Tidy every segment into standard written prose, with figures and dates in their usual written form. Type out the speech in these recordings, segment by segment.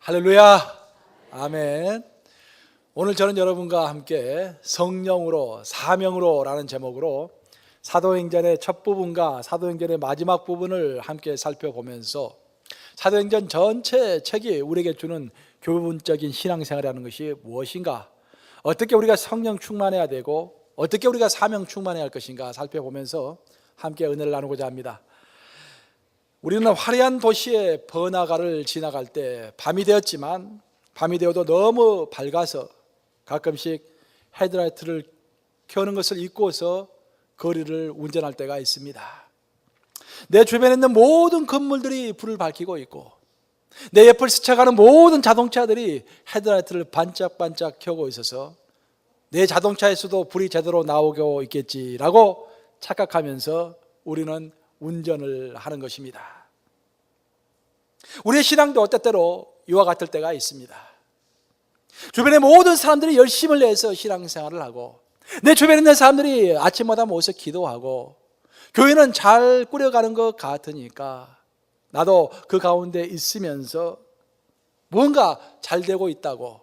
할렐루야. 아멘. 오늘 저는 여러분과 함께 성령으로 사명으로 라는 제목으로 사도행전의 첫 부분과 사도행전의 마지막 부분을 함께 살펴보면서 사도행전 전체 책이 우리에게 주는 교훈적인 신앙생활이라는 것이 무엇인가, 어떻게 우리가 성령 충만해야 되고 어떻게 우리가 사명 충만해야 할 것인가 살펴보면서 함께 은혜를 나누고자 합니다. 우리는 화려한 도시의 번화가를 지나갈 때 밤이 되었지만 밤이 되어도 너무 밝아서 가끔씩 헤드라이트를 켜는 것을 잊고서 거리를 운전할 때가 있습니다. 내 주변에 있는 모든 건물들이 불을 밝히고 있고 내 옆을 스쳐가는 모든 자동차들이 헤드라이트를 반짝반짝 켜고 있어서 내 자동차에서도 불이 제대로 나오고 있겠지라고 착각하면서 우리는 운전을 하는 것입니다. 우리의 신앙도 때때로 이와 같을 때가 있습니다. 주변의 모든 사람들이 열심을 내서 신앙생활을 하고 내 주변에 있는 사람들이 아침마다 모여서 기도하고 교회는 잘 꾸려가는 것 같으니까 나도 그 가운데 있으면서 뭔가 잘 되고 있다고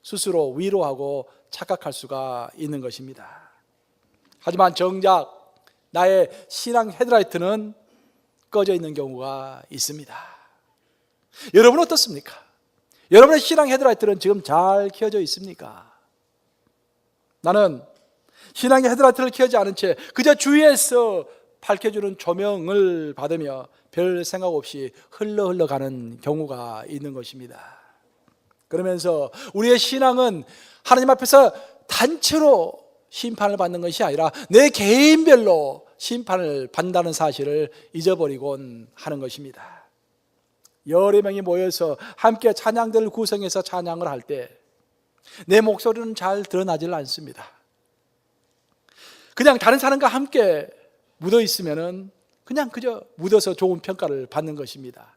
스스로 위로하고 착각할 수가 있는 것입니다. 하지만 정작 나의 신앙 헤드라이트는 꺼져 있는 경우가 있습니다. 여러분은 어떻습니까? 여러분의 신앙 헤드라이트는 지금 잘 켜져 있습니까? 나는 신앙의 헤드라이트를 켜지 않은 채 그저 주위에서 밝혀주는 조명을 받으며 별 생각 없이 흘러가는 경우가 있는 것입니다. 그러면서 우리의 신앙은 하나님 앞에서 단체로 심판을 받는 것이 아니라 내 개인별로 심판을 받는다는 사실을 잊어버리곤 하는 것입니다. 여러 명이 모여서 함께 찬양들을 구성해서 찬양을 할 때 내 목소리는 잘 드러나질 않습니다. 그냥 다른 사람과 함께 묻어 있으면은 그냥 그저 묻어서 좋은 평가를 받는 것입니다.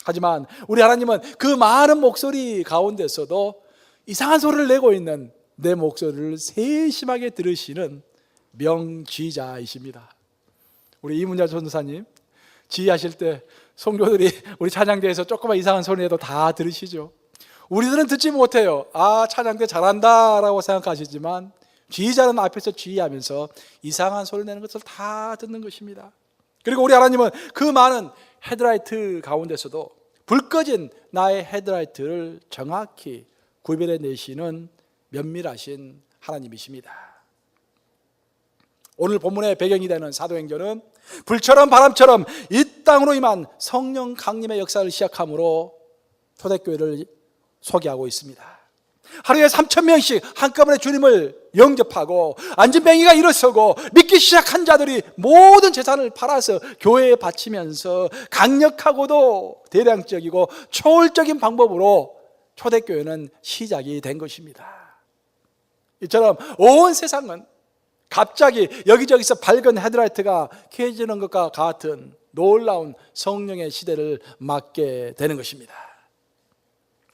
하지만 우리 하나님은 그 많은 목소리 가운데서도 이상한 소리를 내고 있는 내 목소리를 세심하게 들으시는 명지자이십니다. 우리 이문자 전도사님 지휘하실 때 성도들이 우리 찬양대에서 조금만 이상한 소리 내도 다 들으시죠. 우리들은 듣지 못해요. 아, 찬양대 잘한다 라고 생각하시지만 지휘자는 앞에서 지휘하면서 이상한 소리 내는 것을 다 듣는 것입니다. 그리고 우리 하나님은 그 많은 헤드라이트 가운데서도 불 꺼진 나의 헤드라이트를 정확히 구별해 내시는 면밀하신 하나님이십니다. 오늘 본문의 배경이 되는 사도행전은 불처럼 바람처럼 이 땅으로 임한 성령 강림의 역사를 시작함으로 초대교회를 소개하고 있습니다. 하루에 3,000명씩 한꺼번에 주님을 영접하고 안진뱅이가 일어서고 믿기 시작한 자들이 모든 재산을 팔아서 교회에 바치면서 강력하고도 대량적이고 초월적인 방법으로 초대교회는 시작이 된 것입니다. 이처럼 온 세상은 갑자기 여기저기서 밝은 헤드라이트가 켜지는 것과 같은 놀라운 성령의 시대를 맞게 되는 것입니다.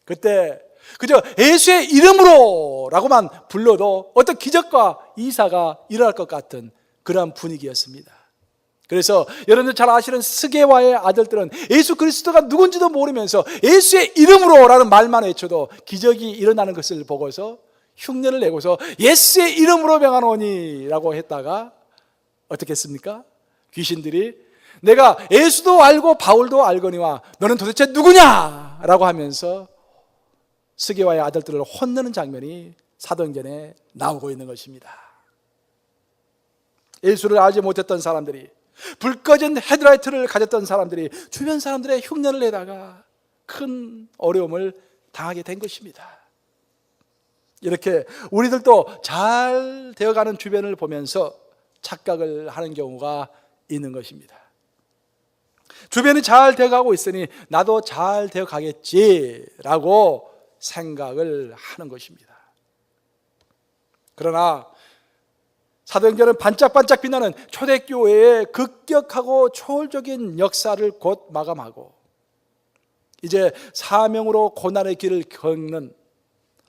그때 그저 예수의 이름으로 라고만 불러도 어떤 기적과 이사가 일어날 것 같은 그런 분위기였습니다. 그래서 여러분들 잘 아시는 스게와의 아들들은 예수 그리스도가 누군지도 모르면서 예수의 이름으로 라는 말만 외쳐도 기적이 일어나는 것을 보고서 흉내를 내고서 예수의 이름으로 명하노니 라고 했다가 어떻게 했습니까? 귀신들이 내가 예수도 알고 바울도 알거니와 너는 도대체 누구냐 라고 하면서 스게와의 아들들을 혼내는 장면이 사도행전에 나오고 있는 것입니다. 예수를 알지 못했던 사람들이, 불 꺼진 헤드라이트를 가졌던 사람들이 주변 사람들의 흉내를 내다가 큰 어려움을 당하게 된 것입니다. 이렇게 우리들도 잘 되어가는 주변을 보면서 착각을 하는 경우가 있는 것입니다. 주변이 잘 되어가고 있으니 나도 잘 되어가겠지라고 생각을 하는 것입니다. 그러나 사도행전은 반짝반짝 빛나는 초대교회의 급격하고 초월적인 역사를 곧 마감하고 이제 사명으로 고난의 길을 겪는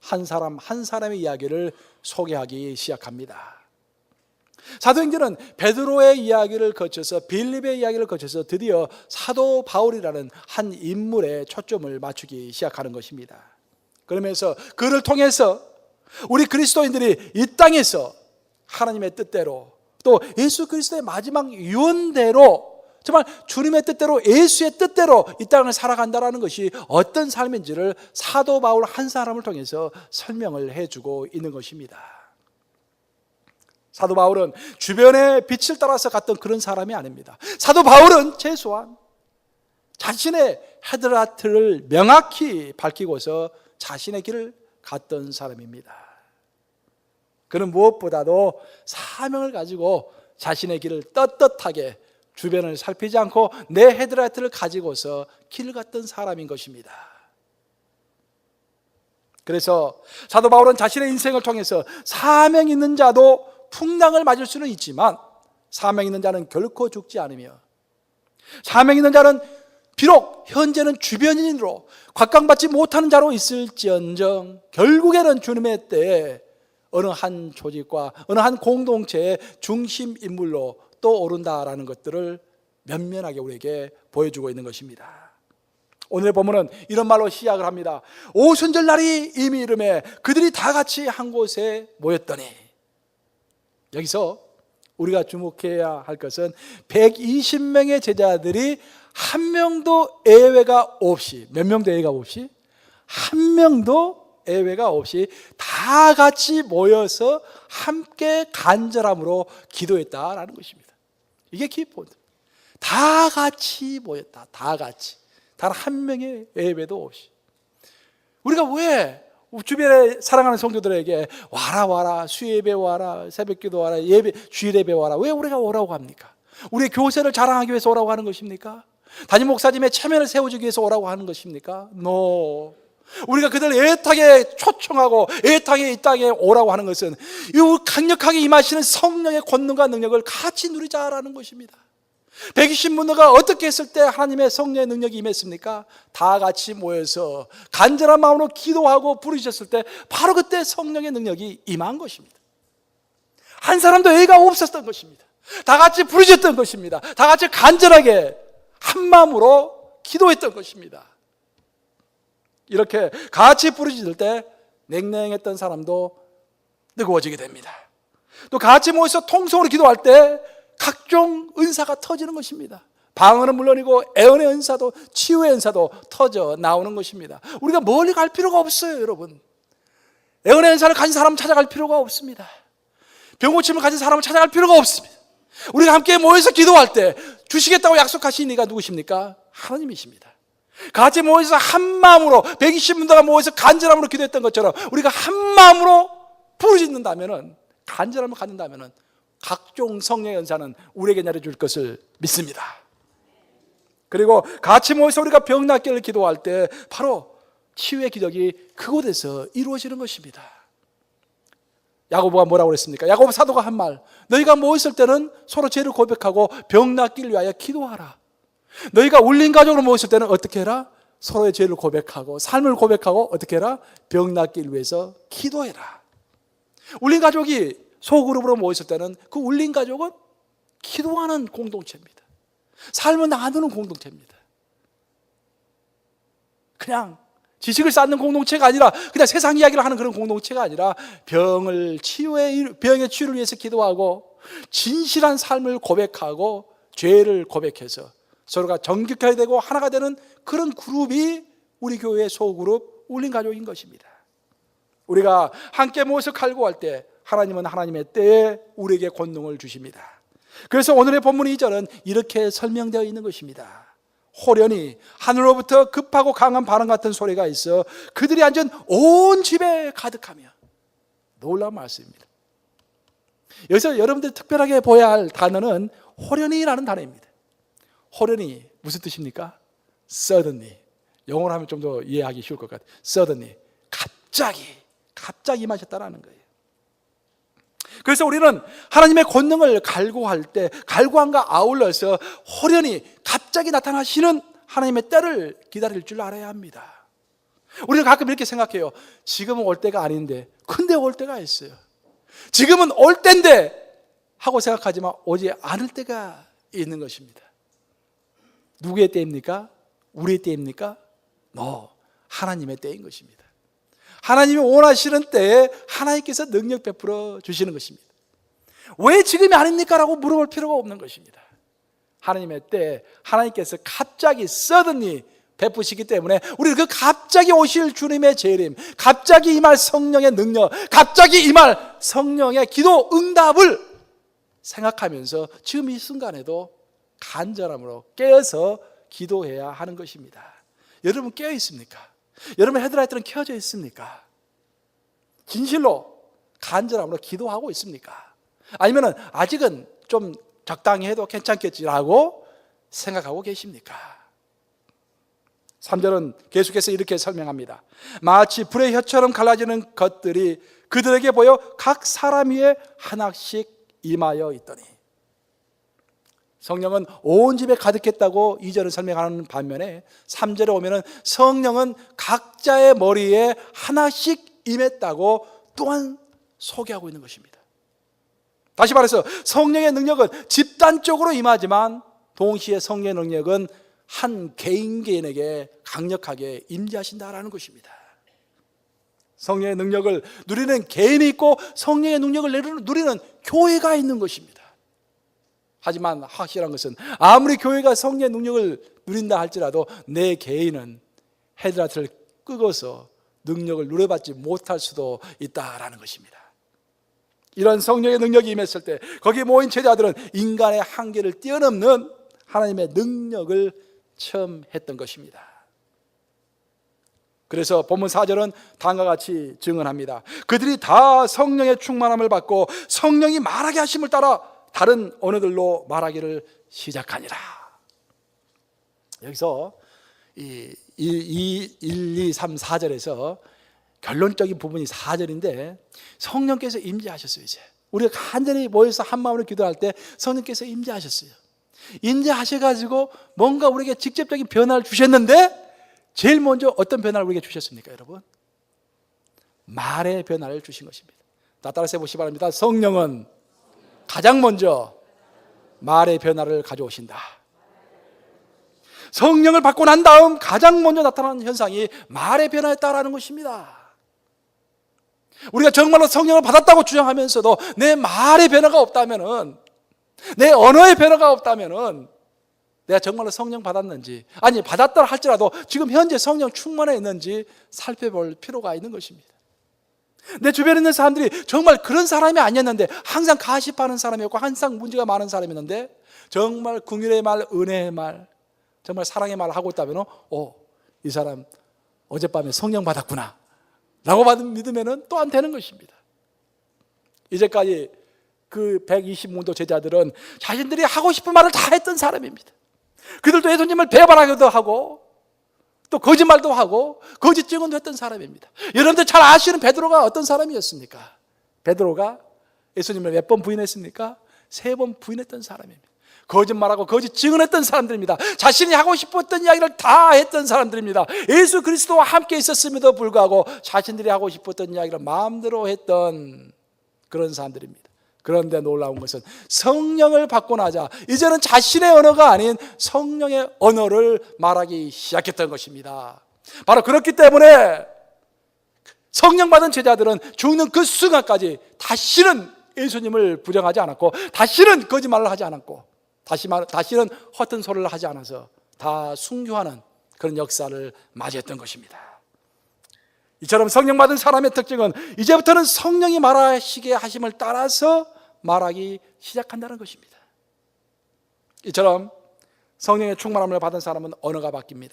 한 사람 한 사람의 이야기를 소개하기 시작합니다. 사도행전은 베드로의 이야기를 거쳐서 빌립의 이야기를 거쳐서 드디어 사도 바울이라는 한 인물에 초점을 맞추기 시작하는 것입니다. 그러면서 그를 통해서 우리 그리스도인들이 이 땅에서 하나님의 뜻대로 또 예수 그리스도의 마지막 유언대로 정말 주님의 뜻대로 예수의 뜻대로 이 땅을 살아간다는 것이 어떤 삶인지를 사도 바울 한 사람을 통해서 설명을 해주고 있는 것입니다. 사도 바울은 주변의 빛을 따라서 갔던 그런 사람이 아닙니다. 사도 바울은 최소한 자신의 헤드라트를 명확히 밝히고서 자신의 길을 갔던 사람입니다. 그는 무엇보다도 사명을 가지고 자신의 길을 떳떳하게 주변을 살피지 않고 내 헤드라이트를 가지고서 길을 갔던 사람인 것입니다. 그래서 사도 바울은 자신의 인생을 통해서 사명 있는 자도 풍랑을 맞을 수는 있지만 사명 있는 자는 결코 죽지 않으며 사명 있는 자는 비록 현재는 주변인으로 곽강받지 못하는 자로 있을지언정 결국에는 주님의 때에 어느 한 조직과 어느 한 공동체의 중심 인물로 또 오른다라는 것들을 면면하게 우리에게 보여주고 있는 것입니다. 오늘의 본문은 이런 말로 시작을 합니다. 오순절날이 이미 이르매 그들이 다 같이 한 곳에 모였더니, 여기서 우리가 주목해야 할 것은 120명의 제자들이 한 명도 예외가 없이, 몇 명도 예외가 없이, 한 명도 예외가 없이 다 같이 모여서 함께 간절함으로 기도했다라는 것입니다. 이게 키포인트. 다 같이 모였다. 다 같이. 단 한 명의 예외도 없이. 우리가 왜 주변에 사랑하는 성도들에게 와라 수예배 와라 새벽기도 와라 예배 주일예배 와라 왜 우리가 오라고 합니까? 우리의 교세를 자랑하기 위해서 오라고 하는 것입니까? 담임 목사님의 체면을 세워주기 위해서 오라고 하는 것입니까? No. 우리가 그들 애타게 초청하고 애타게 이 땅에 오라고 하는 것은 이 강력하게 임하시는 성령의 권능과 능력을 같이 누리자라는 것입니다. 120문도가 어떻게 했을 때 하나님의 성령의 능력이 임했습니까? 다 같이 모여서 간절한 마음으로 기도하고 부르셨을 때 바로 그때 성령의 능력이 임한 것입니다. 한 사람도 예의가 없었던 것입니다. 다 같이 부르셨던 것입니다. 다 같이 간절하게 한 마음으로 기도했던 것입니다. 이렇게 같이 부르짖을 때 냉랭했던 사람도 뜨거워지게 됩니다. 또 같이 모여서 통성으로 기도할 때 각종 은사가 터지는 것입니다. 방언은 물론이고 애언의 은사도 치유의 은사도 터져 나오는 것입니다. 우리가 멀리 갈 필요가 없어요, 여러분. 애언의 은사를 가진 사람은 찾아갈 필요가 없습니다. 병고침을 가진 사람은 찾아갈 필요가 없습니다. 우리가 함께 모여서 기도할 때 주시겠다고 약속하신 이가 누구십니까? 하나님이십니다. 같이 모여서 한 마음으로 120문도가 모여서 간절함으로 기도했던 것처럼 우리가 한 마음으로 부르짖는다면은, 간절함을 갖는다면은 각종 성령의 은사는 우리에게 내려줄 것을 믿습니다. 그리고 같이 모여서 우리가 병 낫기를 기도할 때 바로 치유의 기적이 그곳에서 이루어지는 것입니다. 야고보가 뭐라고 그랬습니까? 야고보 사도가 한 말, 너희가 모였을 때는 서로 죄를 고백하고 병 낫기를 위하여 기도하라. 너희가 울린 가족으로 모였을 때는 어떻게 해라? 서로의 죄를 고백하고 삶을 고백하고 어떻게 해라? 병 낫기를 위해서 기도해라. 울린 가족이 소그룹으로 모였을 때는 그 울린 가족은 기도하는 공동체입니다. 삶을 나누는 공동체입니다. 그냥 지식을 쌓는 공동체가 아니라 그냥 세상 이야기를 하는 그런 공동체가 아니라 병의 치유를 위해서 기도하고 진실한 삶을 고백하고 죄를 고백해서 서로가 정직하게 되고 하나가 되는 그런 그룹이 우리 교회의 소그룹 울린 가족인 것입니다. 우리가 함께 모여서 갈구할 때 하나님은 하나님의 때에 우리에게 권능을 주십니다. 그래서 오늘의 본문 2절은 이렇게 설명되어 있는 것입니다. 호련히 하늘로부터 급하고 강한 바람 같은 소리가 있어 그들이 앉은 온 집에 가득하며. 놀라운 말씀입니다. 여기서 여러분들이 특별하게 보아야 할 단어는 호련히라는 단어입니다. 호련히 무슨 뜻입니까? Suddenly. 영어로 하면 좀 더 이해하기 쉬울 것 같아요. Suddenly. 갑자기 임하셨다라는 거예요. 그래서 우리는 하나님의 권능을 갈구할 때 갈구함과 아울러서 호련히 갑자기 나타나시는 하나님의 때를 기다릴 줄 알아야 합니다. 우리는 가끔 이렇게 생각해요. 지금은 올 때가 아닌데 근데 올 때가 있어요. 지금은 올 때인데 하고 생각하지만 오지 않을 때가 있는 것입니다. 누구의 때입니까? 우리의 때입니까? 하나님의 때인 것입니다. 하나님이 원하시는 때에 하나님께서 능력 베풀어 주시는 것입니다. 왜 지금이 아닙니까? 라고 물어볼 필요가 없는 것입니다. 하나님의 때에 하나님께서 갑자기 suddenly 베푸시기 때문에 우리는 그 갑자기 오실 주님의 재림, 갑자기 임할 성령의 능력, 갑자기 임할 성령의 기도 응답을 생각하면서 지금 이 순간에도 간절함으로 깨어서 기도해야 하는 것입니다. 여러분 깨어 있습니까? 여러분 헤드라이트는 켜져 있습니까? 진실로 간절함으로 기도하고 있습니까? 아니면 아직은 좀 적당히 해도 괜찮겠지라고 생각하고 계십니까? 3절은 계속해서 이렇게 설명합니다. 마치 불의 혀처럼 갈라지는 것들이 그들에게 보여 각 사람 위에 하나씩 임하여 있더니, 성령은 온 집에 가득했다고 2절은 설명하는 반면에 3절에 오면은 성령은 각자의 머리에 하나씩 임했다고 또한 소개하고 있는 것입니다. 다시 말해서 성령의 능력은 집단적으로 임하지만 동시에 성령의 능력은 한 개인에게 강력하게 임재하신다라는 것입니다. 성령의 능력을 누리는 개인이 있고 성령의 능력을 누리는 교회가 있는 것입니다. 하지만 확실한 것은 아무리 교회가 성령의 능력을 누린다 할지라도 내 개인은 헤드라이트를 끄고서 능력을 누려받지 못할 수도 있다라는 것입니다. 이런 성령의 능력이 임했을 때 거기에 모인 제자들은 인간의 한계를 뛰어넘는 하나님의 능력을 체험했던 것입니다. 그래서 본문 4절은 다음과 같이 증언합니다. 그들이 다 성령의 충만함을 받고 성령이 말하게 하심을 따라 다른 언어들로 말하기를 시작하니라. 여기서 이 1, 2, 3, 4절에서 결론적인 부분이 4절인데 성령께서 임재하셨어요. 이제 우리가 간절히 모여서 한마음으로 기도할 때 성령께서 임재하셨어요. 임재하셔가지고 뭔가 우리에게 직접적인 변화를 주셨는데 제일 먼저 어떤 변화를 우리에게 주셨습니까, 여러분? 말의 변화를 주신 것입니다. 따라서 해보시기 바랍니다. 성령은 가장 먼저 말의 변화를 가져오신다. 성령을 받고 난 다음 가장 먼저 나타나는 현상이 말의 변화였다라는 것입니다. 우리가 정말로 성령을 받았다고 주장하면서도 내 말의 변화가 없다면은, 내 언어의 변화가 없다면은 내가 정말로 성령 받았는지, 아니 받았다 할지라도 지금 현재 성령 충만해 있는지 살펴볼 필요가 있는 것입니다. 내 주변에 있는 사람들이 정말 그런 사람이 아니었는데 항상 가십하는 사람이었고 항상 문제가 많은 사람이었는데 정말 긍휼의 말, 은혜의 말, 정말 사랑의 말을 하고 있다면 이 사람 어젯밤에 성령 받았구나 라고 믿으면 또 안 되는 것입니다. 이제까지 그 120문도 제자들은 자신들이 하고 싶은 말을 다 했던 사람입니다. 그들도 예수님을 배반하기도 하고 또 거짓말도 하고 거짓 증언도 했던 사람입니다. 여러분들 잘 아시는 베드로가 어떤 사람이었습니까? 베드로가 예수님을 몇 번 부인했습니까? 3번 부인했던 사람입니다. 거짓말하고 거짓 증언했던 사람들입니다. 자신이 하고 싶었던 이야기를 다 했던 사람들입니다. 예수 그리스도와 함께 있었음에도 불구하고 자신들이 하고 싶었던 이야기를 마음대로 했던 그런 사람들입니다. 그런데 놀라운 것은 성령을 받고 나자 이제는 자신의 언어가 아닌 성령의 언어를 말하기 시작했던 것입니다. 바로 그렇기 때문에 성령 받은 제자들은 죽는 그 순간까지 다시는 예수님을 부정하지 않았고 다시는 거짓말을 하지 않았고 다시는 허튼 소리를 하지 않아서 다 순교하는 그런 역사를 맞이했던 것입니다. 이처럼 성령 받은 사람의 특징은 이제부터는 성령이 말하시게 하심을 따라서 말하기 시작한다는 것입니다. 이처럼 성령의 충만함을 받은 사람은 언어가 바뀝니다.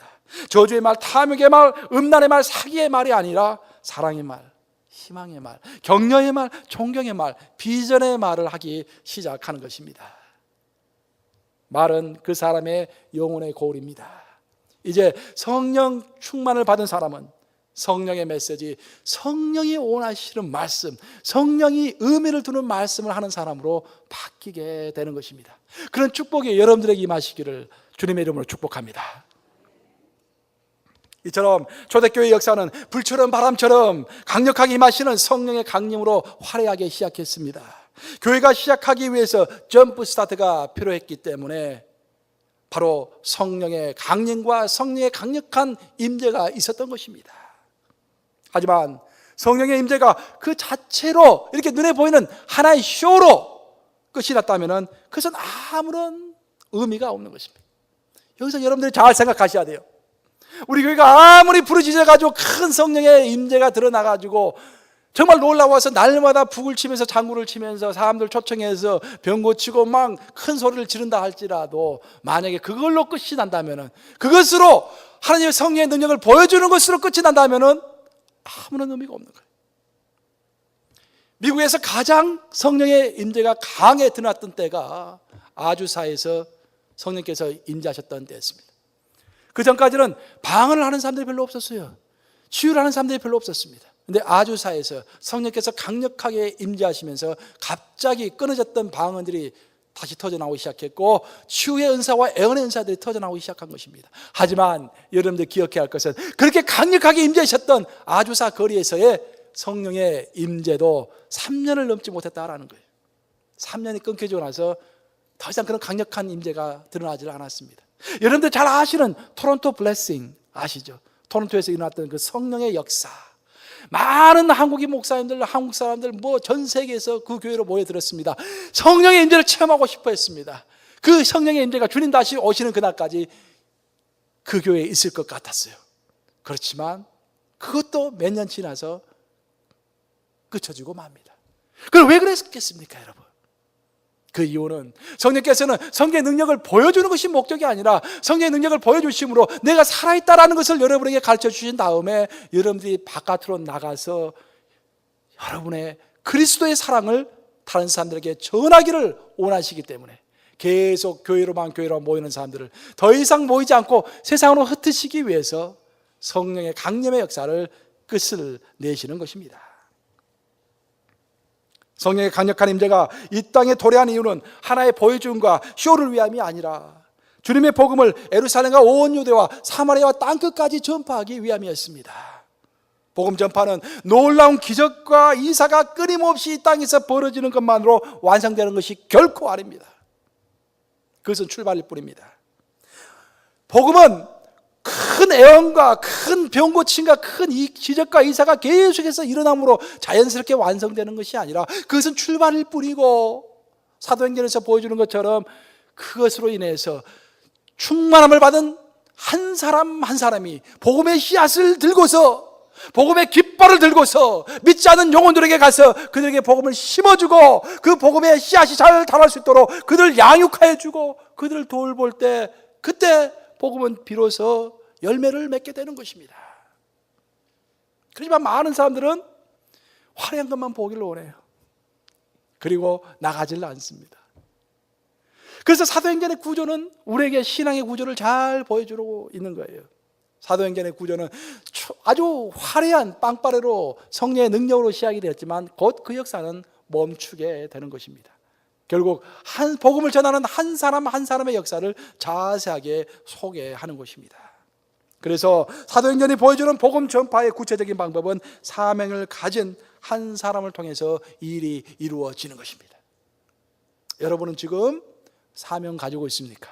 저주의 말, 탐욕의 말, 음란의 말, 사기의 말이 아니라 사랑의 말, 희망의 말, 격려의 말, 존경의 말, 비전의 말을 하기 시작하는 것입니다. 말은 그 사람의 영혼의 고울입니다. 이제 성령 충만을 받은 사람은 성령의 메시지, 성령이 원하시는 말씀, 성령이 의미를 두는 말씀을 하는 사람으로 바뀌게 되는 것입니다. 그런 축복이 여러분들에게 임하시기를 주님의 이름으로 축복합니다. 이처럼 초대교회 역사는 불처럼 바람처럼 강력하게 임하시는 성령의 강림으로 화려하게 시작했습니다. 교회가 시작하기 위해서 점프 스타트가 필요했기 때문에 바로 성령의 강림과 성령의 강력한 임재가 있었던 것입니다. 하지만 성령의 임재가 그 자체로 이렇게 눈에 보이는 하나의 쇼로 끝이 났다면 그것은 아무런 의미가 없는 것입니다. 여기서 여러분들이 잘 생각하셔야 돼요. 우리 교회가 아무리 부르짖어가지고 큰 성령의 임재가 드러나가지고 정말 놀라워서 날마다 북을 치면서 장구를 치면서 사람들 초청해서 병 고치고 막 큰 소리를 지른다 할지라도 만약에 그걸로 끝이 난다면, 그것으로 하나님의 성령의 능력을 보여주는 것으로 끝이 난다면 아무런 의미가 없는 거예요. 미국에서 가장 성령의 임재가 강하게 드러났던 때가 아주사에서 성령께서 임재하셨던 때였습니다. 그 전까지는 방언을 하는 사람들이 별로 없었어요. 치유를 하는 사람들이 별로 없었습니다. 근데 아주사에서 성령께서 강력하게 임재하시면서 갑자기 끊어졌던 방언들이 다시 터져나오기 시작했고, 치유의 은사와 애언의 은사들이 터져나오기 시작한 것입니다. 하지만 여러분들 기억해야 할 것은, 그렇게 강력하게 임재하셨던 아주사 거리에서의 성령의 임재도 3년을 넘지 못했다라는 거예요. 3년이 끊겨지고 나서 더 이상 그런 강력한 임재가 드러나지 않았습니다. 여러분들 잘 아시는 토론토 블레싱 아시죠? 토론토에서 일어났던 그 성령의 역사, 많은 한국인 목사님들, 한국 사람들 전 세계에서 그 교회로 모여들었습니다. 성령의 임재를 체험하고 싶어 했습니다. 그 성령의 임재가 주님 다시 오시는 그날까지 그 교회에 있을 것 같았어요. 그렇지만 그것도 몇 년 지나서 끝쳐지고 맙니다. 그럼 왜 그랬겠습니까, 여러분? 그 이유는 성령께서는 성령의 능력을 보여주는 것이 목적이 아니라 성령의 능력을 보여주심으로 내가 살아있다라는 것을 여러분에게 가르쳐 주신 다음에 여러분들이 바깥으로 나가서 여러분의 그리스도의 사랑을 다른 사람들에게 전하기를 원하시기 때문에 계속 교회로만 모이는 사람들을 더 이상 모이지 않고 세상으로 흩으시기 위해서 성령의 강림의 역사를 끝을 내시는 것입니다. 성령의 강력한 임재가 이 땅에 도래한 이유는 하나의 보여줌과 쇼를 위함이 아니라 주님의 복음을 예루살렘과 온 유대와 사마리아와 땅끝까지 전파하기 위함이었습니다. 복음 전파는 놀라운 기적과 이사가 끊임없이 이 땅에서 벌어지는 것만으로 완성되는 것이 결코 아닙니다. 그것은 출발일 뿐입니다. 복음은 큰 애언과 큰 병고침과 큰 기적과 이사가 계속해서 일어남으로 자연스럽게 완성되는 것이 아니라 그것은 출발일 뿐이고, 사도행전에서 보여주는 것처럼 그것으로 인해서 충만함을 받은 한 사람 한 사람이 복음의 씨앗을 들고서, 복음의 깃발을 들고서 믿지 않는 영혼들에게 가서 그들에게 복음을 심어주고 그 복음의 씨앗이 잘 자랄 수 있도록 그들을 양육하여주고 그들을 돌볼 때, 그때 복음은 비로소 열매를 맺게 되는 것입니다. 그렇지만 많은 사람들은 화려한 것만 보기를 원해요. 그리고 나가질 않습니다. 그래서 사도행전의 구조는 우리에게 신앙의 구조를 잘 보여주고 있는 거예요. 사도행전의 구조는 아주 화려한 빵빠레로 성령의 능력으로 시작이 되었지만 곧 그 역사는 멈추게 되는 것입니다. 결국 복음을 전하는 한 사람 한 사람의 역사를 자세하게 소개하는 것입니다. 그래서 사도행전이 보여주는 복음 전파의 구체적인 방법은 사명을 가진 한 사람을 통해서 일이 이루어지는 것입니다. 여러분은 지금 사명 가지고 있습니까?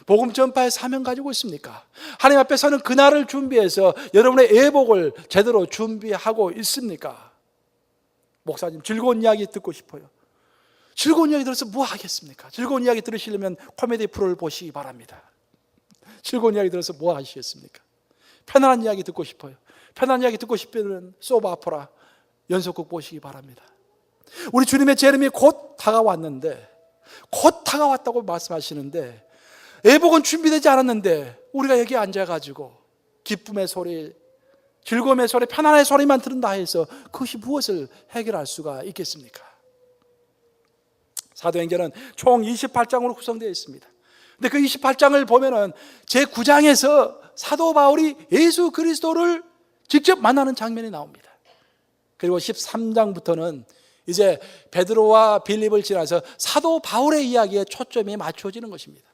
복음 전파의 사명 가지고 있습니까? 하나님 앞에 서는 그날을 준비해서 여러분의 예복을 제대로 준비하고 있습니까? 목사님, 즐거운 이야기 듣고 싶어요. 즐거운 이야기 들어서 뭐 하겠습니까? 즐거운 이야기 들으시려면 코미디 프로를 보시기 바랍니다. 즐거운 이야기 들어서 뭐 하시겠습니까? 편안한 이야기 듣고 싶어요. 편안한 이야기 듣고 싶으면 소바오페라 연속극 보시기 바랍니다. 우리 주님의 재림이 곧 다가왔는데, 곧 다가왔다고 말씀하시는데 예복은 준비되지 않았는데 우리가 여기 앉아가지고 기쁨의 소리, 즐거움의 소리, 편안의 소리만 들은다 해서 그것이 무엇을 해결할 수가 있겠습니까? 사도행전은 총 28장으로 구성되어 있습니다. 근데 그 28장을 보면은 제9장에서 사도 바울이 예수 그리스도를 직접 만나는 장면이 나옵니다. 그리고 13장부터는 이제 베드로와 빌립을 지나서 사도 바울의 이야기에 초점이 맞춰지는 것입니다.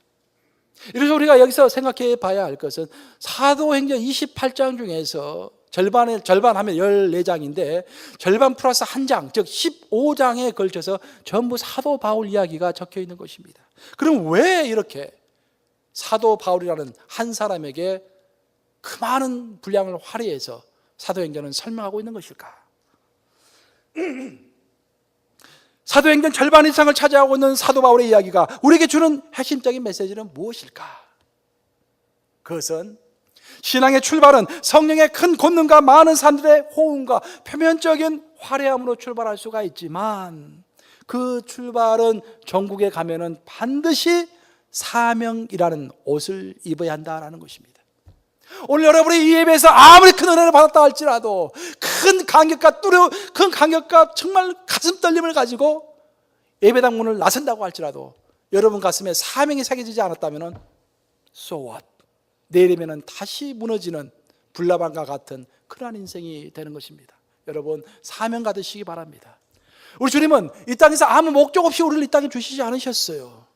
이래서 우리가 여기서 생각해 봐야 할 것은 사도행전 28장 중에서 절반 하면 14장인데 절반 플러스 한 장, 즉 15장에 걸쳐서 전부 사도 바울 이야기가 적혀 있는 것입니다. 그럼 왜 이렇게 사도 바울이라는 한 사람에게 그 많은 분량을 할애해서 사도행전은 설명하고 있는 것일까? 사도행전 절반 이상을 차지하고 있는 사도 바울의 이야기가 우리에게 주는 핵심적인 메시지는 무엇일까? 그것은 신앙의 출발은 성령의 큰 권능과 많은 사람들의 호응과 표면적인 화려함으로 출발할 수가 있지만 그 출발은 전국에 가면은 반드시 사명이라는 옷을 입어야 한다는 것입니다. 오늘 여러분이 이 예배에서 아무리 큰 은혜를 받았다 할지라도 큰 감격과 정말 가슴 떨림을 가지고 예배당 문을 나선다고 할지라도 여러분 가슴에 사명이 새겨지지 않았다면 so what? 내일이면 다시 무너지는 불나방과 같은 그러한 인생이 되는 것입니다. 여러분 사명 가지시기 바랍니다. 우리 주님은 이 땅에서 아무 목적 없이 우리를 이 땅에 주시지 않으셨어요.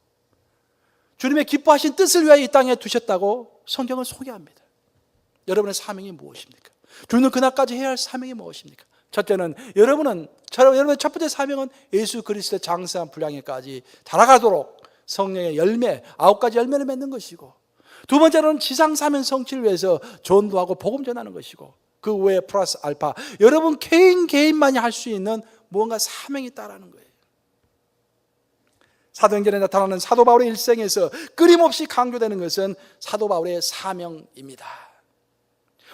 주님의 기뻐하신 뜻을 위하여 이 땅에 두셨다고 성경은 소개합니다. 여러분의 사명이 무엇입니까? 주는 그날까지 해야 할 사명이 무엇입니까? 첫째는 여러분의 첫 번째 사명은 예수 그리스도의 장성한 분량에까지 자라가도록 성령의 열매 9가지 열매를 맺는 것이고, 두 번째로는 지상 사명 성취를 위해서 전도하고 복음 전하는 것이고, 그 외에 플러스 알파 여러분 개인만이 할 수 있는 무언가 사명이 있다라는 거예요. 사도행전에 나타나는 사도 바울의 일생에서 끊임없이 강조되는 것은 사도 바울의 사명입니다.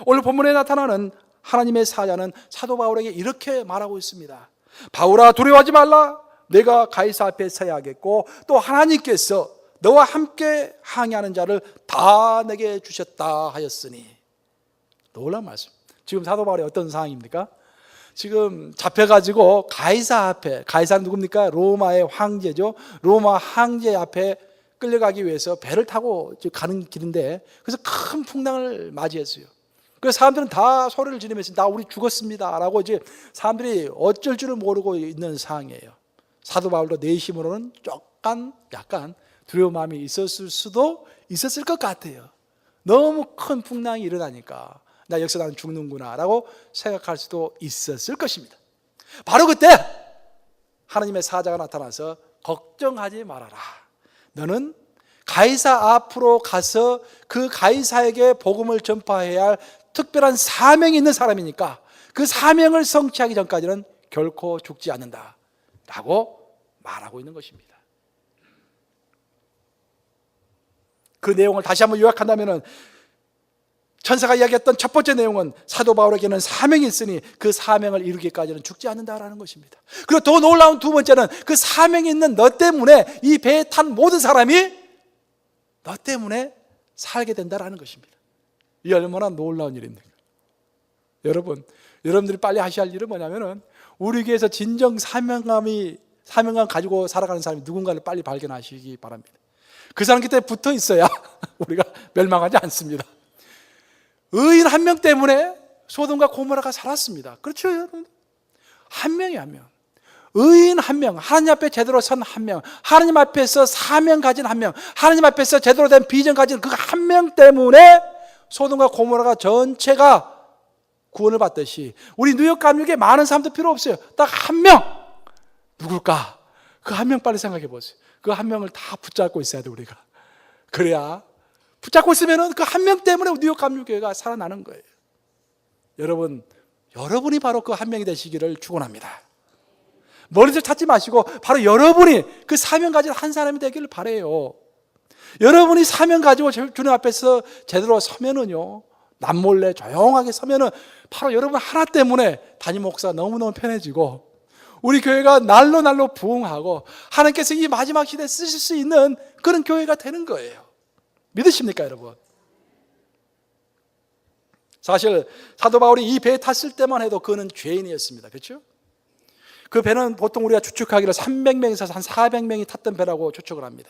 오늘 본문에 나타나는 하나님의 사자는 사도 바울에게 이렇게 말하고 있습니다. 바울아, 두려워하지 말라. 내가 가이사 앞에 서야 하겠고 또 하나님께서 너와 함께 항해하는 자를 다 내게 주셨다 하였으니. 놀라운 말씀. 지금 사도 바울이 어떤 상황입니까? 지금 잡혀가지고 가이사 앞에, 가이사는 누굽니까? 로마의 황제죠. 로마 황제 앞에 끌려가기 위해서 배를 타고 가는 길인데, 그래서 큰 풍랑을 맞이했어요. 그래서 사람들은 다 소리를 지르면서 나 우리 죽었습니다 라고 이제 사람들이 어쩔 줄을 모르고 있는 상황이에요. 사도 바울도 내심으로는 약간 두려운 마음이 있었을 것 같아요. 너무 큰 풍랑이 일어나니까 나 여기서 나는 죽는구나 라고 생각할 수도 있었을 것입니다. 바로 그때 하나님의 사자가 나타나서 걱정하지 말아라. 너는 가이사 앞으로 가서 그 가이사에게 복음을 전파해야 할 특별한 사명이 있는 사람이니까 그 사명을 성취하기 전까지는 결코 죽지 않는다 라고 말하고 있는 것입니다. 그 내용을 다시 한번 요약한다면 천사가 이야기했던 첫 번째 내용은 사도 바울에게는 사명이 있으니 그 사명을 이루기까지는 죽지 않는다라는 것입니다. 그리고 더 놀라운 두 번째는 그 사명이 있는 너 때문에 이 배에 탄 모든 사람이 너 때문에 살게 된다라는 것입니다. 이 얼마나 놀라운 일입니까? 여러분들이 빨리 하셔야 할 일은 뭐냐면은 우리 교회에서 진정 사명감 가지고 살아가는 사람이 누군가를 빨리 발견하시기 바랍니다. 그 사람 곁에 붙어 있어야 우리가 멸망하지 않습니다. 의인 한 명 때문에 소돔과 고모라가 살았습니다. 그렇죠, 여러분? 한 명이 한 명. 의인 한 명, 하나님 앞에 제대로 선 한 명, 하나님 앞에서 사명 가진 한 명, 하나님 앞에서 제대로 된 비전 가진 그 한 명 때문에 소돔과 고모라가 전체가 구원을 받듯이 우리 뉴욕 감옥에 많은 사람도 필요 없어요. 딱 한 명. 누굴까? 그 한 명 빨리 생각해 보세요. 그 한 명을 다 붙잡고 있어야 돼, 우리가. 그래야 붙잡고 있으면 그 한 명 때문에 뉴욕 감옥교회가 살아나는 거예요. 여러분이 바로 그 한 명이 되시기를 축원합니다. 머리를 찾지 마시고 바로 여러분이 그 사명 가진 한 사람이 되기를 바라요. 여러분이 사명 가지고 주님 앞에서 제대로 서면은요, 남몰래 조용하게 서면은 바로 여러분 하나 때문에 담임 목사가 너무너무 편해지고 우리 교회가 날로 부흥하고 하나님께서 이 마지막 시대에 쓰실 수 있는 그런 교회가 되는 거예요. 믿으십니까, 여러분? 사실 사도 바울이 이 배에 탔을 때만 해도 그는 죄인이었습니다. 그렇죠? 그 배는 보통 우리가 추측하기로 300명에서 한 400명이 탔던 배라고 추측을 합니다.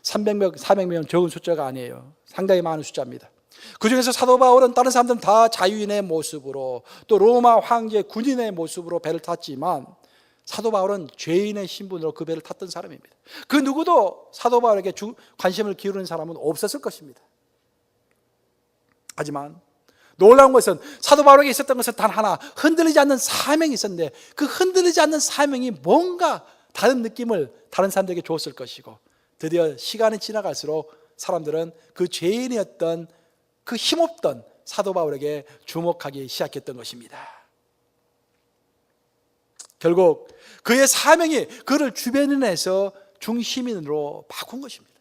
300명, 400명은 적은 숫자가 아니에요. 상당히 많은 숫자입니다. 그 중에서 사도 바울은 다른 사람들은 다 자유인의 모습으로 또 로마 황제 군인의 모습으로 배를 탔지만 사도 바울은 죄인의 신분으로 그 배를 탔던 사람입니다. 그 누구도 사도 바울에게 관심을 기울이는 사람은 없었을 것입니다. 하지만 놀라운 것은 사도 바울에게 있었던 것은 단 하나, 흔들리지 않는 사명이 있었는데 그 흔들리지 않는 사명이 뭔가 다른 느낌을 다른 사람들에게 줬을 것이고, 드디어 시간이 지나갈수록 사람들은 그 죄인이었던 그 힘없던 사도 바울에게 주목하기 시작했던 것입니다. 결국 그의 사명이 그를 주변인에서 중심인으로 바꾼 것입니다.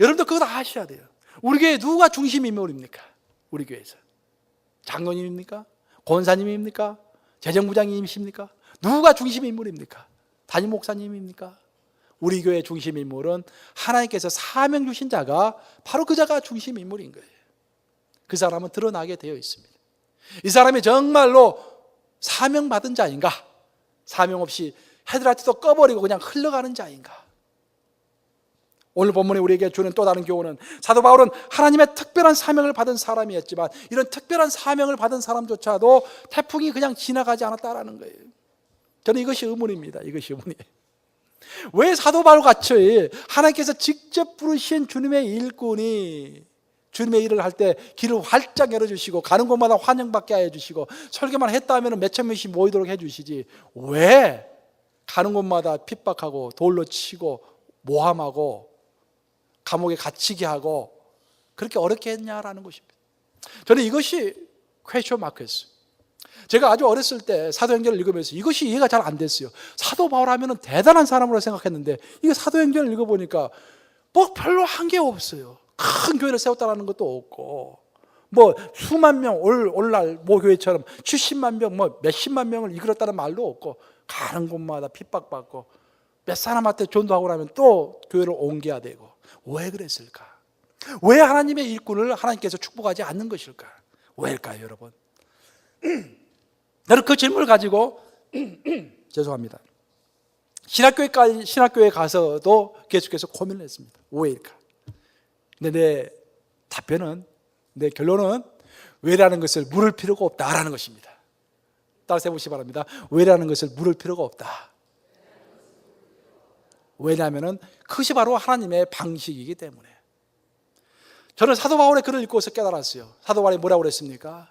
여러분도 그거 다 아셔야 돼요. 우리 교회 누가 중심 인물입니까? 우리 교회에서 장로님입니까? 권사님입니까? 재정부장님이십니까? 누가 중심 인물입니까? 담임 목사님입니까? 우리 교회 중심 인물은 하나님께서 사명 주신 자가 바로 그 자가 중심 인물인 거예요. 그 사람은 드러나게 되어 있습니다. 이 사람이 정말로 사명 받은 자인가? 사명 없이 헤드라이트도 꺼버리고 그냥 흘러가는 자인가? 오늘 본문에 우리에게 주는 또 다른 교훈은 사도 바울은 하나님의 특별한 사명을 받은 사람이었지만 이런 특별한 사명을 받은 사람조차도 태풍이 그냥 지나가지 않았다라는 거예요. 저는 이것이 의문입니다. 이것이 의문이에요. 왜 사도 바울 같이 하나님께서 직접 부르신 주님의 일꾼이 주님의 일을 할 때 길을 활짝 열어주시고 가는 곳마다 환영받게 해주시고 설교만 했다 하면 몇천 명씩 모이도록 해주시지, 왜 가는 곳마다 핍박하고 돌로 치고 모함하고 감옥에 갇히게 하고 그렇게 어렵게 했냐라는 것입니다. 저는 이것이 퀘스천 마크였어요. 제가 아주 어렸을 때 사도행전을 읽으면서 이것이 이해가 잘 안 됐어요. 사도 바울 하면 대단한 사람으로 생각했는데 이게 사도행전을 읽어보니까 뭐 별로 한 게 없어요. 큰 교회를 세웠다는 것도 없고 뭐 수만 명 오늘날 모 교회처럼 70만 명 뭐 몇십만 명을 이끌었다는 말도 없고 가는 곳마다 핍박받고 몇 사람한테 전도하고 나면 또 교회를 옮겨야 되고, 왜 그랬을까? 왜 하나님의 일꾼을 하나님께서 축복하지 않는 것일까? 왜일까요, 여러분? 나는 그 질문을 가지고 죄송합니다. 신학교에 가서도 계속해서 고민을 했습니다. 왜일까? 근데 내 답변은, 내 결론은 왜라는 것을 물을 필요가 없다라는 것입니다. 따라서 해보시기 바랍니다. 왜라는 것을 물을 필요가 없다. 왜냐하면 그것이 바로 하나님의 방식이기 때문에. 저는 사도 바울의 글을 읽고서 깨달았어요. 사도 바울이 뭐라고 그랬습니까?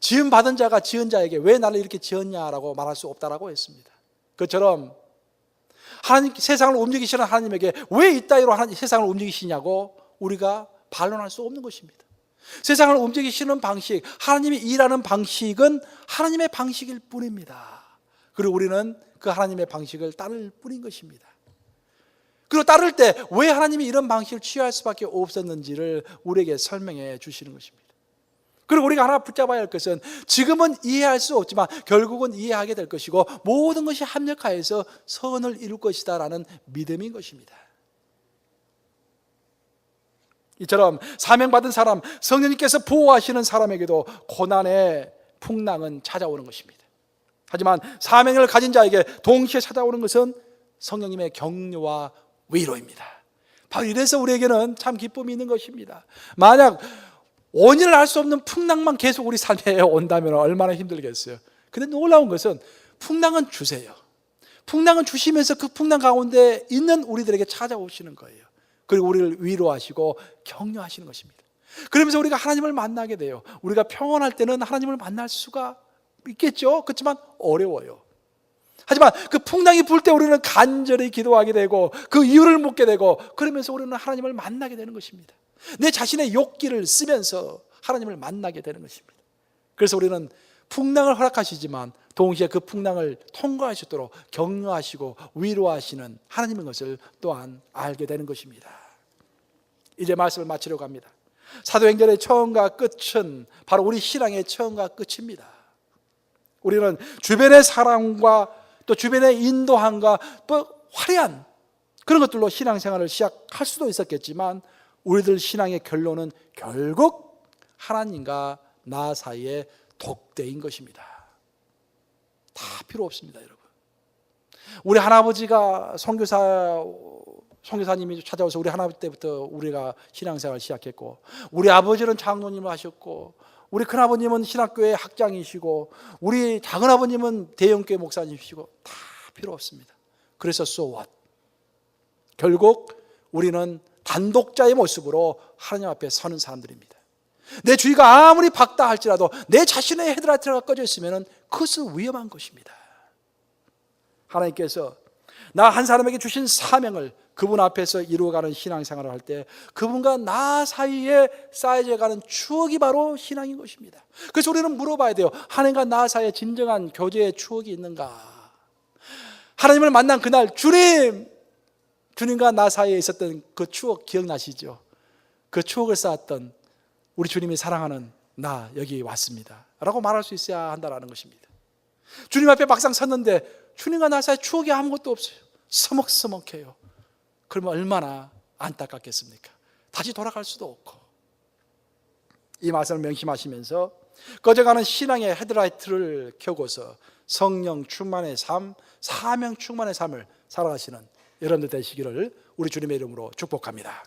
지은 받은 자가 지은 자에게 왜 나를 이렇게 지었냐라고 말할 수 없다라고 했습니다. 그처럼 하나님, 세상을 움직이시는 하나님에게 왜 이따위로 세상을 움직이시냐고 우리가 반론할 수 없는 것입니다. 세상을 움직이시는 방식, 하나님이 일하는 방식은 하나님의 방식일 뿐입니다. 그리고 우리는 그 하나님의 방식을 따를 뿐인 것입니다. 그리고 따를 때 왜 하나님이 이런 방식을 취할 수밖에 없었는지를 우리에게 설명해 주시는 것입니다. 그리고 우리가 하나 붙잡아야 할 것은 지금은 이해할 수 없지만 결국은 이해하게 될 것이고 모든 것이 합력하여서 선을 이룰 것이다 라는 믿음인 것입니다. 이처럼 사명받은 사람, 성령님께서 보호하시는 사람에게도 고난의 풍랑은 찾아오는 것입니다. 하지만 사명을 가진 자에게 동시에 찾아오는 것은 성령님의 격려와 위로입니다. 바로 이래서 우리에게는 참 기쁨이 있는 것입니다. 만약 원인을 알 수 없는 풍랑만 계속 우리 삶에 온다면 얼마나 힘들겠어요. 그런데 놀라운 것은 풍랑은 주세요. 풍랑은 주시면서 그 풍랑 가운데 있는 우리들에게 찾아오시는 거예요. 그리고 우리를 위로하시고 격려하시는 것입니다. 그러면서 우리가 하나님을 만나게 돼요. 우리가 평안할 때는 하나님을 만날 수가 있겠죠. 그렇지만 어려워요. 하지만 그 풍랑이 불 때 우리는 간절히 기도하게 되고 그 이유를 묻게 되고 그러면서 우리는 하나님을 만나게 되는 것입니다. 내 자신의 욕기를 쓰면서 하나님을 만나게 되는 것입니다. 그래서 우리는 풍랑을 허락하시지만 동시에 그 풍랑을 통과할 수 있도록 격려하시고 위로하시는 하나님인 것을 또한 알게 되는 것입니다. 이제 말씀을 마치려고 합니다. 사도행전의 처음과 끝은 바로 우리 신앙의 처음과 끝입니다. 우리는 주변의 사랑과 또 주변의 인도함과 또 화려한 그런 것들로 신앙생활을 시작할 수도 있었겠지만 우리들 신앙의 결론은 결국 하나님과 나 사이의 독대인 것입니다. 다 필요 없습니다, 여러분. 우리 할아버지가 선교사님이 찾아와서 우리 할아버지 때부터 우리가 신앙생활을 시작했고 우리 아버지는 장로님을 하셨고 우리 큰아버님은 신학교의 학장이시고 우리 작은아버님은 대형교회 목사님이시고 다 필요 없습니다. 그래서 so what? 결국 우리는 단독자의 모습으로 하나님 앞에 서는 사람들입니다. 내 주위가 아무리 밝다 할지라도 내 자신의 헤드라이트가 꺼져 있으면 그것은 위험한 것입니다. 하나님께서 나 한 사람에게 주신 사명을 그분 앞에서 이루어가는 신앙생활을 할 때 그분과 나 사이에 쌓여져가는 추억이 바로 신앙인 것입니다. 그래서 우리는 물어봐야 돼요. 하나님과 나 사이에 진정한 교제의 추억이 있는가? 하나님을 만난 그날 주님과 나 사이에 있었던 그 추억 기억나시죠? 그 추억을 쌓았던 우리 주님이 사랑하는 나 여기 왔습니다 라고 말할 수 있어야 한다는 것입니다. 주님 앞에 막상 섰는데 주님과 나 사이에 추억이 아무것도 없어요. 서먹서먹해요. 그러면 얼마나 안타깝겠습니까? 다시 돌아갈 수도 없고. 이 말씀을 명심하시면서 꺼져가는 신앙의 헤드라이트를 켜고서 성령 충만의 삶, 사명 충만의 삶을 살아가시는 여러분들 되시기를 우리 주님의 이름으로 축복합니다.